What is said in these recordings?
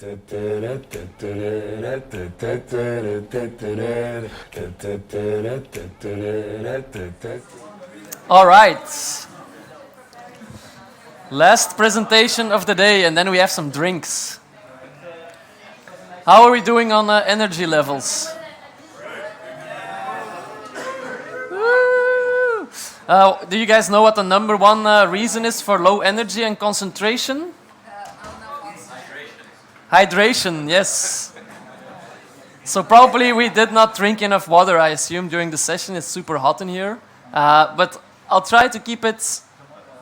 All right. Last presentation of the day, and then we have some drinks. How are we doing on energy levels? Do you guys know what the number one reason is for low energy and concentration? Hydration, yes. So probably we did not drink enough water, I assume, during the session. It's super hot in here. But I'll try to keep it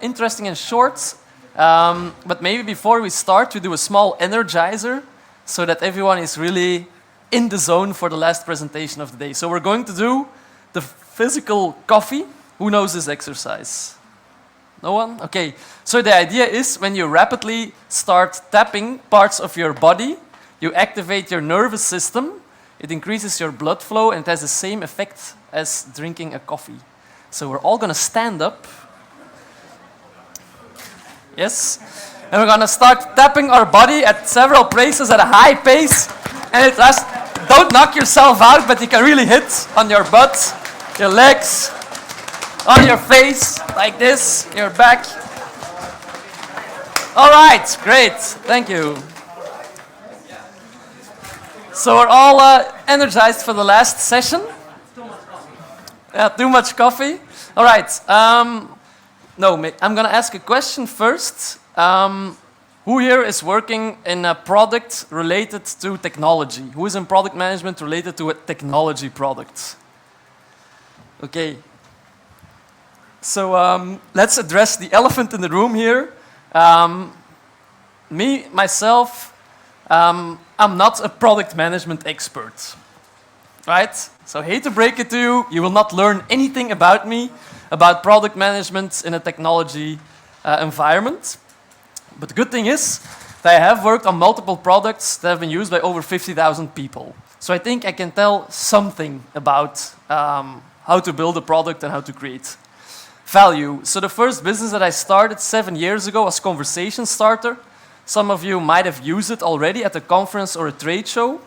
interesting and short. But maybe before we start, we do a small energizer so that everyone is really in the zone for the last presentation of the day. So we're going to do the physical coffee. Who knows this exercise? No one? Okay. So the idea is when you rapidly start tapping parts of your body, you activate your nervous system, it increases your blood flow, and it has the same effect as drinking a coffee. So we're all going to stand up. Yes. And we're going to start tapping our body at several places at a high pace. And it has, don't knock yourself out, but you can really hit on your butt, your legs, on your face, like this, your back. All right, great, thank you. So we're all energized for the last session. Too much coffee. All right. No, I'm going to ask a question first. Who here is working in a product related to technology? Who is in product management related to a technology product? Okay. So let's address the elephant in the room here. Myself, I'm not a product management expert, right? So I hate to break it to you, you will not learn anything about me, about product management in a technology environment. But the good thing is that I have worked on multiple products that have been used by over 50,000 people. So I think I can tell something about how to build a product and how to create value. So the first business that I started 7 years ago was Conversation Starter. Some of you might have used it already at a conference or a trade show.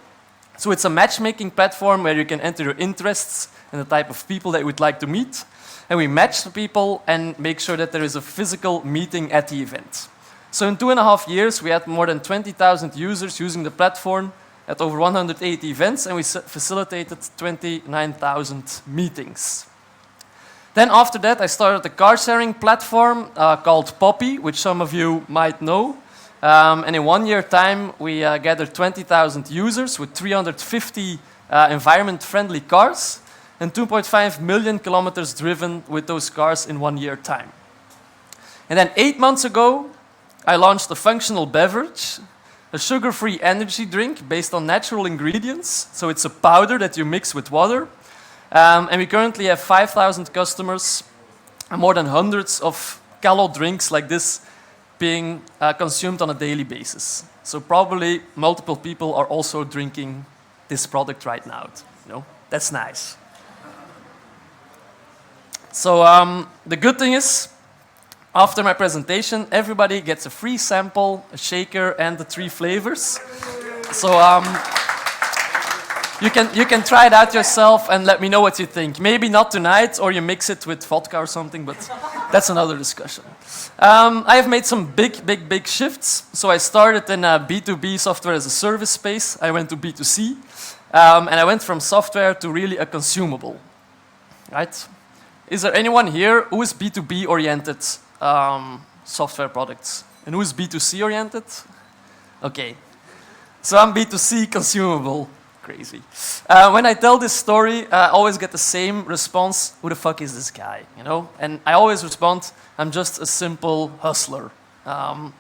So it's a matchmaking platform where you can enter your interests and the type of people that you would like to meet. And we match the people and make sure that there is a physical meeting at the event. So in 2.5 years, we had more than 20,000 users using the platform at over 180 events, and we facilitated 29,000 meetings. Then after that, I started a car-sharing platform called Poppy, which some of you might know. And in 1 year time, we gathered 20,000 users with 350 environment-friendly cars and 2.5 million kilometers driven with those cars in 1 year time. And then 8 months ago, I launched a functional beverage, a sugar-free energy drink based on natural ingredients. So it's a powder that you mix with water. And we currently have 5,000 customers and more than hundreds of Qallo drinks like this being consumed on a daily basis. So probably multiple people are also drinking this product right now. You know, that's nice. So the good thing is, after my presentation, everybody gets a free sample, a shaker, and the 3 flavors. So you can try it out yourself and let me know what you think. Maybe not tonight, or you mix it with vodka or something, but that's another discussion. I have made some big shifts. So I started in a B2B software as a service space. I went to B2C, and I went from software to really a consumable. Right? Is there anyone here who is B2B oriented software products? And who is B2C oriented? Okay. So I'm B2C consumable. Crazy. When I tell this story, I always get the same response. Who the fuck is this guy? You know? And I always respond, I'm just a simple hustler. And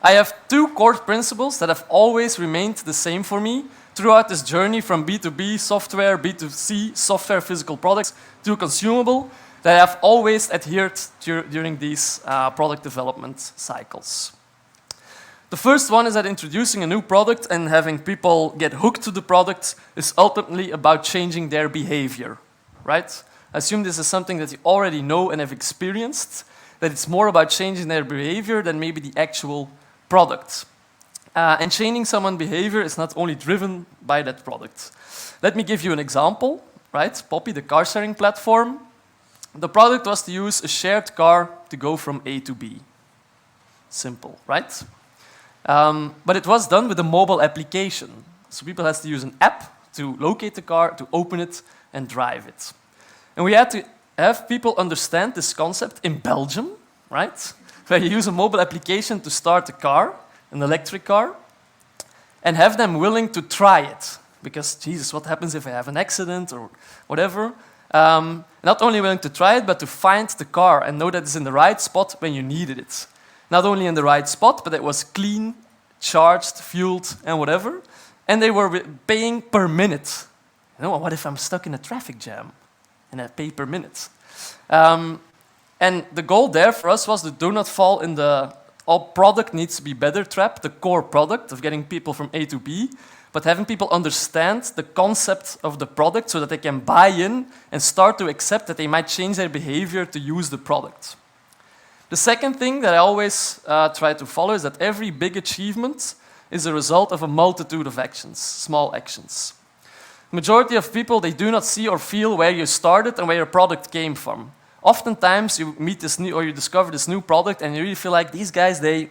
I have 2 core principles that have always remained the same for me throughout this journey from B2B software, B2C software, physical products, to consumable, that I have always adhered during these product development cycles. The first one is that introducing a new product and having people get hooked to the product is ultimately about changing their behavior, right? I assume this is something that you already know and have experienced, that it's more about changing their behavior than maybe the actual product. And changing someone's behavior is not only driven by that product. Let me give you an example, right? Poppy, the car sharing platform. The product was to use a shared car to go from A to B. Simple, right? But it was done with a mobile application. So people had to use an app to locate the car, to open it, and drive it. And we had to have people understand this concept in Belgium, right? Where you use a mobile application to start a car, an electric car, and have them willing to try it. Because, Jesus, what happens if I have an accident or whatever? Not only willing to try it, but to find the car and know that it's in the right spot when you needed it. Not only in the right spot, but it was clean, charged, fueled, and whatever. And they were paying per minute. You know, what if I'm stuck in a traffic jam? And I pay per minute. And the goal there for us was to do not fall in the all product needs to be better trap, the core product of getting people from A to B, but having people understand the concept of the product so that they can buy in and start to accept that they might change their behavior to use the product. The second thing that I always try to follow is that every big achievement is a result of a multitude of actions, small actions. Majority of people, they do not see or feel where you started and where your product came from. Oftentimes you meet this new, or you discover this new product and you really feel like these guys, they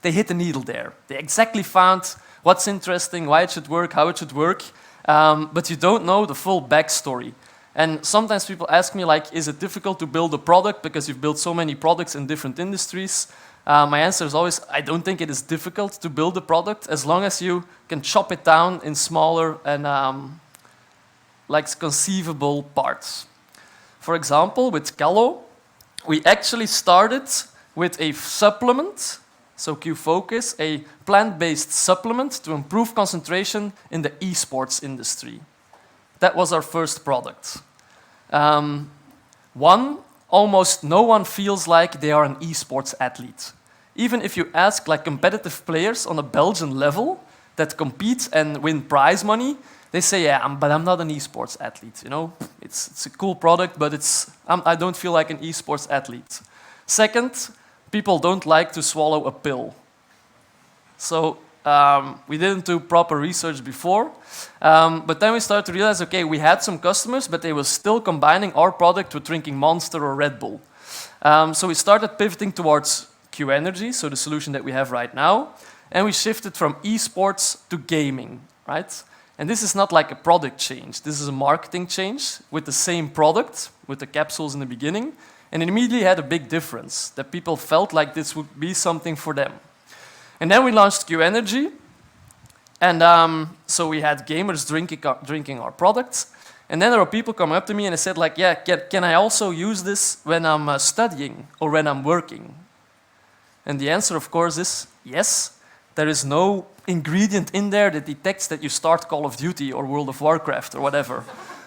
hit the needle there. They exactly found what's interesting, why it should work, how it should work, but you don't know the full backstory. And sometimes people ask me, like, is it difficult to build a product because you've built so many products in different industries? My answer is always, I don't think it is difficult to build a product as long as you can chop it down in smaller and like conceivable parts. For example, with Qallo, we actually started with a supplement, so Q-Focus, a plant-based supplement to improve concentration in the esports industry. That was our first product. Almost no one feels like they are an esports athlete. Even if you ask like competitive players on a Belgian level that compete and win prize money, they say, yeah, but I'm not an esports athlete. You know, it's a cool product, but I don't feel like an esports athlete. Second, people don't like to swallow a pill. So we didn't do proper research before, but then we started to realize, okay, we had some customers, but they were still combining our product with drinking Monster or Red Bull. So we started pivoting towards Q Energy, so the solution that we have right now, and we shifted from esports to gaming, right? And this is not like a product change. This is a marketing change with the same product, with the capsules in the beginning, and it immediately had a big difference, that people felt like this would be something for them. And then we launched Q Energy, and so we had gamers drinking our products, and then there were people coming up to me and they said, like, yeah, can I also use this when I'm studying or when I'm working? And the answer, of course, is yes. There is no ingredient in there that detects that you start Call of Duty or World of Warcraft or whatever.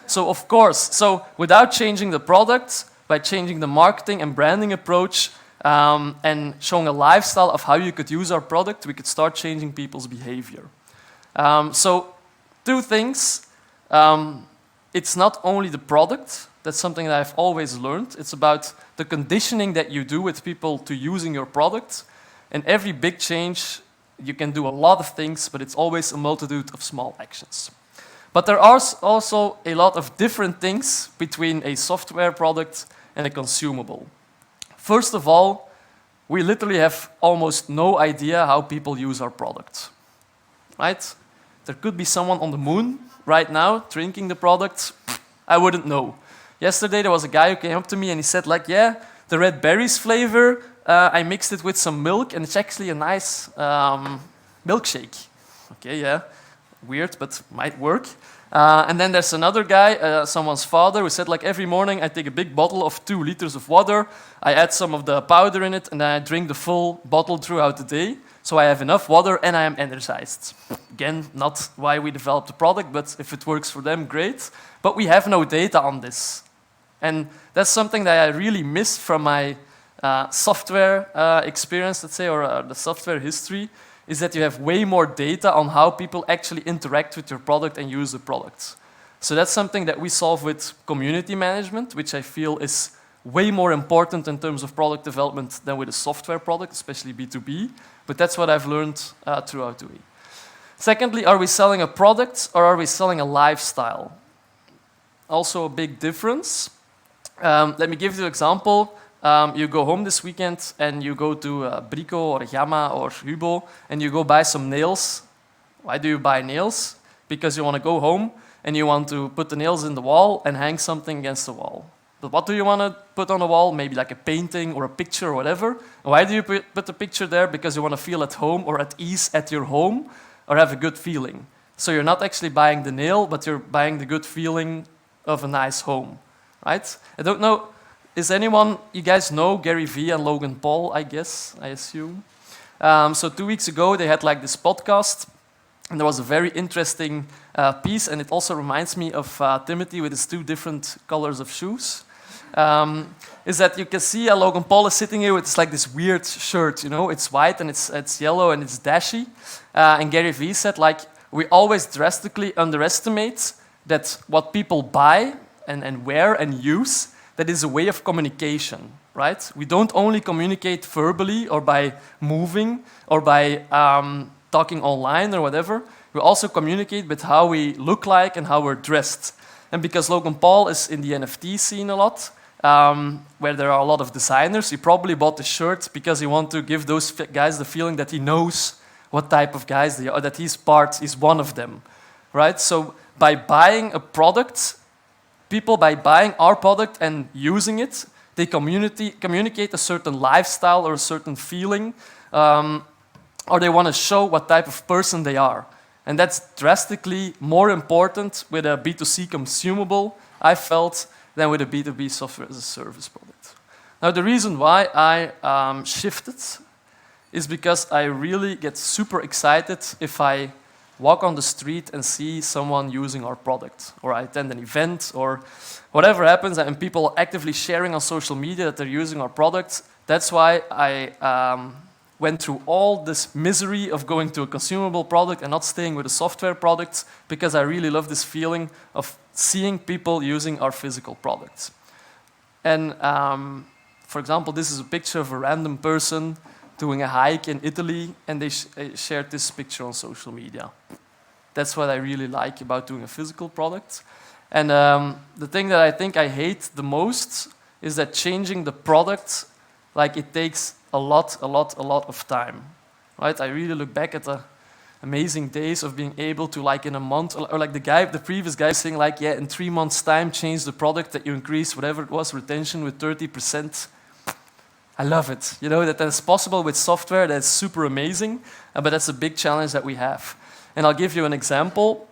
So of course, without changing the product, by changing the marketing and branding approach and showing a lifestyle of how you could use our product, we could start changing people's behavior. So two things. It's not only the product. That's something that I've always learned. It's about the conditioning that you do with people to using your product. And every big change, you can do a lot of things, but it's always a multitude of small actions. But there are also a lot of different things between a software product and a consumable. First of all, we literally have almost no idea how people use our product, right? There could be someone on the moon right now drinking the product. I wouldn't know. Yesterday there was a guy who came up to me and he said, like, yeah, the red berries flavor, I mixed it with some milk and it's actually a nice milkshake. Okay, yeah, weird, but might work. And then there's another guy, someone's father, who said, like, every morning I take a big bottle of 2 liters of water, I add some of the powder in it, and then I drink the full bottle throughout the day. So I have enough water and I am energized. Again, not why we developed the product, but if it works for them, great. But we have no data on this. And that's something that I really missed from my software experience, let's say, or the software history, is that you have way more data on how people actually interact with your product and use the product. So that's something that we solve with community management, which I feel is way more important in terms of product development than with a software product, especially B2B. But that's what I've learned throughout the way. Secondly, are we selling a product or are we selling a lifestyle? Also a big difference. Let me give you an example. You go home this weekend and you go to Brico or Gamma or Hubo and you go buy some nails. Why do you buy nails? Because you want to go home and you want to put the nails in the wall and hang something against the wall. But what do you want to put on the wall? Maybe like a painting or a picture or whatever. Why do you put the picture there? Because you want to feel at home or at ease at your home or have a good feeling. So you're not actually buying the nail, but you're buying the good feeling of a nice home, right? I don't know, is anyone, you guys know Gary Vee and Logan Paul, I guess, I assume. So 2 weeks ago, they had like this podcast, and there was a very interesting piece, and it also reminds me of Timothy with his 2 different colors of shoes. Is that you can see Logan Paul is sitting here with like this weird shirt, you know, it's white and it's yellow and it's dashy. And Gary Vee said, like, we always drastically underestimate that what people buy and wear and use, that is a way of communication, right? We don't only communicate verbally or by moving or by talking online or whatever. We also communicate with how we look like and how we're dressed. And because Logan Paul is in the NFT scene a lot, where there are a lot of designers, he probably bought the shirt because he wants to give those guys the feeling that he knows what type of guys they are, that he's one of them, right? So by buying a product, people by buying our product and using it, they communicate a certain lifestyle or a certain feeling, or they want to show what type of person they are. And that's drastically more important with a B2C consumable, I felt, than with a B2B software as a service product. Now, the reason why I shifted is because I really get super excited if I walk on the street and see someone using our product, or I attend an event, or whatever happens, and people actively sharing on social media that they're using our product. That's why I went through all this misery of going to a consumable product and not staying with a software product, because I really love this feeling of seeing people using our physical products. And for example, this is a picture of a random person doing a hike in Italy, and they shared this picture on social media. That's what I really like about doing a physical product. And the thing that I think I hate the most is that changing the product, like, it takes a lot of time, right? I really look back at the amazing days of being able to, like, in a month, or like the previous guy saying, like, yeah, in 3 months' time, change the product that you increase, whatever it was, retention with 30%. I love it. You know, that is possible with software. That's super amazing, but that's a big challenge that we have. And I'll give you an example.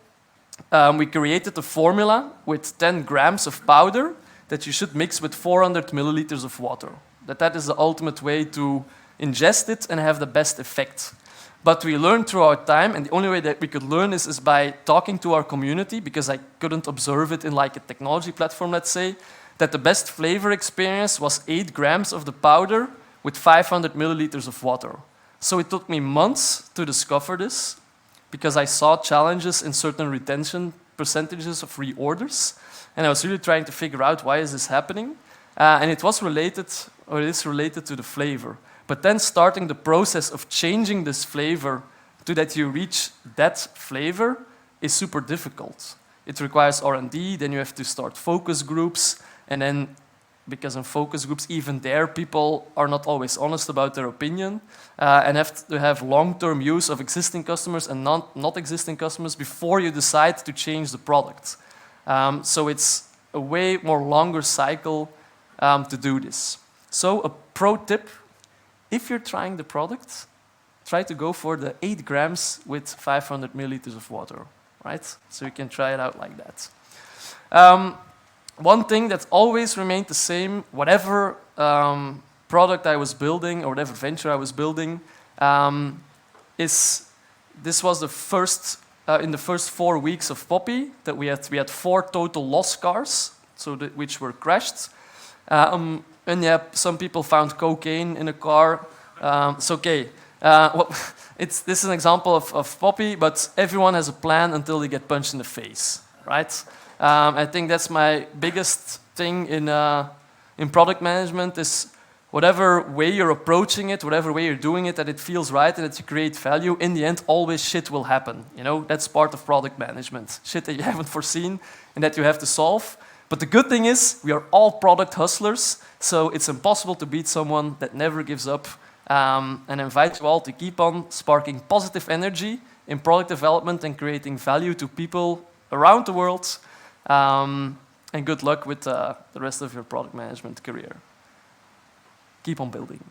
We created a formula with 10 grams of powder that you should mix with 400 milliliters of water. That is the ultimate way to ingest it and have the best effect. But we learned throughout time, and the only way that we could learn is by talking to our community, because I couldn't observe it in like a technology platform, let's say, that the best flavor experience was 8 grams of the powder with 500 milliliters of water. So it took me months to discover this, because I saw challenges in certain retention percentages of reorders, and I was really trying to figure out why is this happening. And it was related, or it is related to the flavor. But then starting the process of changing this flavor to that you reach that flavor is super difficult. It requires R&D, then you have to start focus groups, and then, because in focus groups, even there, people are not always honest about their opinion, and have to have long-term use of existing customers and not existing customers before you decide to change the product. So it's a way more longer cycle to do this. So a pro tip, if you're trying the product, try to go for the 8 grams with 500 milliliters of water, right? So you can try it out like that. One thing that's always remained the same, whatever product I was building or whatever venture I was building, is this was the first, in the first 4 weeks of Poppy, that we had 4 total lost cars, so which were crashed. And yeah, some people found cocaine in a car. It's okay. This is an example of Poppy, but everyone has a plan until they get punched in the face, right? I think that's my biggest thing in in product management is whatever way you're approaching it, whatever way you're doing it, that it feels right and that you create value, in the end, always shit will happen. You know, that's part of product management. Shit that you haven't foreseen and that you have to solve. But the good thing is, we are all product hustlers, so it's impossible to beat someone that never gives up. And I invite you all to keep on sparking positive energy in product development and creating value to people around the world. And good luck with the rest of your product management career. Keep on building.